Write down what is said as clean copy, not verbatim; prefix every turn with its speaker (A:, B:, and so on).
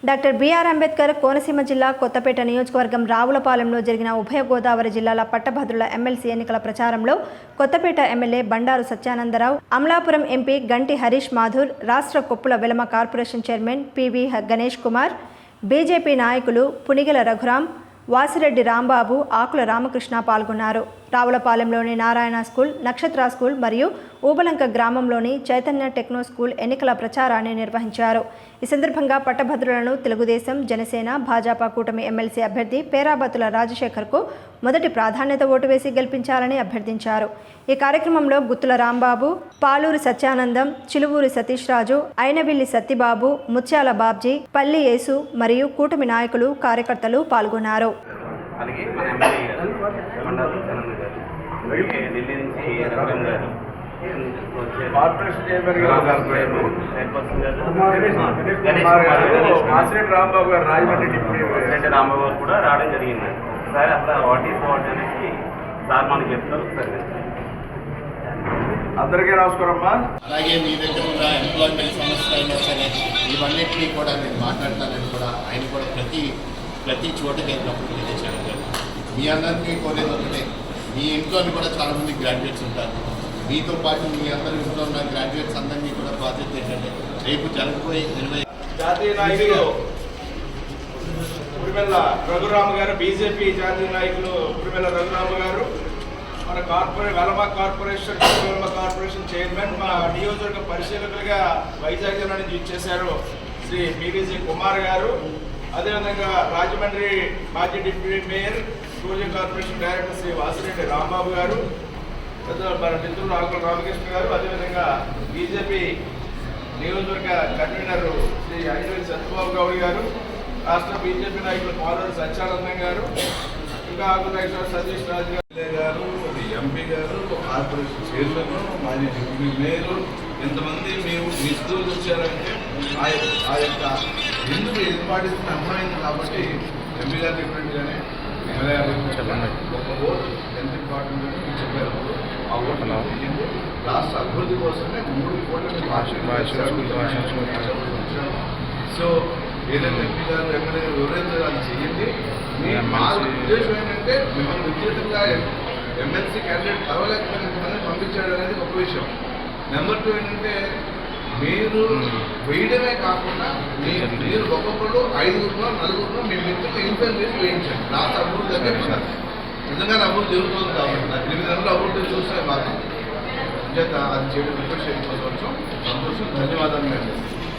A: Doctor BR Ambedkar Konaseema జిల్లా కొత్తపేట నియోజకవర్గం రావులపాలెంలో జరిగిన ఉభయ గోదావరి జిల్లాల పట్టభద్రుల ఎమ్మెల్సీ ఎన్నికల ప్రచారంలో కొత్తపేట ఎమ్మెల్యే బండారు సత్యానందరావు, అమలాపురం ఎంపీ గంటి హరీష్ మాథూర్, రాష్ట్ర Koppula Velama corporation chairman PV Ganesh Kumar, BJP నాయకులు పునిగెల రఘురాం, వాసిరెడ్డి రాంబాబు, ఆకుల రామకృష్ణ పాల్గొన్నారు. రావులపాలెంలోని నారాయణ స్కూల్, నక్షత్ర స్కూల్ మరియు ఊబలంక గ్రామంలోని చైతన్య టెక్నో స్కూల్ ఎన్నికల ప్రచారాన్ని నిర్వహించారు. ఈ సందర్భంగా పట్టభద్రులను తెలుగుదేశం, జనసేన, భాజపా కూటమి ఎమ్మెల్సీ అభ్యర్థి పేరాబత్తుల రాజశేఖర్కు మొదటి ప్రాధాన్యత ఓటు వేసి గెలిపించాలని అభ్యర్థించారు. ఈ కార్యక్రమంలో గుత్తుల రాంబాబు, పాలూరి సత్యానందం, చిలువూరి సతీష్ రాజు, అయినవిల్లి సత్తిబాబు, ముత్యాల బాబ్జీ, పల్లి యేసు మరియు కూటమి నాయకులు, కార్యకర్తలు పాల్గొన్నారు.
B: రాంబాబు గారు కూడా రావడం జరిగింది. సార్ అట్లా వాట్ అనేసి సార్ మనకి చెప్తారు. సార్
C: అందరికీ నమస్కారం అమ్మా.
D: అలాగే మీ దగ్గర ఉన్న ఎంప్లాయ్మెంట్ సమస్యలు అయినా సరే ఇవన్నిటినీ కూడా నేను మాట్లాడతానని కూడా ఆయన కూడా ప్రతి చోటకి వెళ్ళినప్పుడు తెలియజేశాను. మీ అందరికీ కోరేది ఒకటే, మీ ఇంట్లో కూడా చాలామంది గ్రాడ్యుయేట్స్ ఉంటారు. మీతో పాటు మీ అందరి ఇంట్లో ఉన్న గ్రాడ్యుయేట్స్ అందరినీ కూడా బాధ్యత ఏంటంటే రేపు జరగబోయే
C: జాతీయ నాయకులు పురిమెల్ల రఘురామ గారు, బీజేపీ జాతీయ నాయకులు పురిమెల్ల రఘురామ గారు, మన వెలమ కార్పొరేషన్ చైర్మన్, మా నియోజకవర్గ పరిశీలకులుగా వైజాగ్ జిల్లా నుంచి ఇచ్చేశారు శ్రీ పివిజి కుమార్ గారు, అదేవిధంగా రాజమండ్రి మాజీ deputy mayor, tourism corporation director Shri Vasireddy Rambabu గారు, మన మిత్రులు ఆకుల రామకృష్ణ గారు, అదేవిధంగా బీజేపీ నియోజకవర్గ కన్వీనర్ శ్రీ అయినవిల్లి సత్యబాబు గౌడ్ గారు, రాష్ట్ర బీజేపీ నాయకులు పాలూరి సత్యానందం గారు, ఇంకా ఆకుల నాయకులు సతీష్ రాజు గారు, ఎంపీ గారు, కార్పొరేషన్ చైర్మన్, మాజీ డిప్యూటీ మేయర్, ఇంతమంది మేము మీ స్కూల్కి వచ్చారంటే ఆ యొక్క ఎందుకు ఏర్పాటు అర్థమైంది. కాబట్టి ఎంపీ గారు చెప్పినట్టుగానే ఒక ఓటు ఎంత ఇంపార్టెంట్ అని మీరు చెప్పారు. ఆ ఓటు రాష్ట్ర అభివృద్ధి కోసమే 3 కోట్ల సో ఏదైతే ఎంపీ గారు ఎమ్మెల్యే గారు వివరించారు అది చేయండి. మా ఉద్దేశం ఏంటంటే మిమ్మల్ని వ్యక్తిగతంగా ఎమ్మెల్సీ క్యాండిడేట్ కలవలేకపోయినంతమంది పంపించాడు అనేది ఒక విషయం. నెంబర్ 2 ఏంటంటే మీరు వేయడమే కాకుండా మీరు ఒక్కొక్కరు 5గురులో 4గురులో మీ మిత్రులు ఇన్ఫ్లుయెన్స్ చేసి వేయించండి. రాష్ట్ర అభివృద్ధి దగ్గర నిజంగా అభివృద్ధి జరుగుతుంది కాబట్టి నాకు 8 నెలలు అభివృద్ధి చూస్తే మాకు చేత అది చేయడం రిక్వెస్ట్ చేయడం కోసం సంతోషం. ధన్యవాదాలు.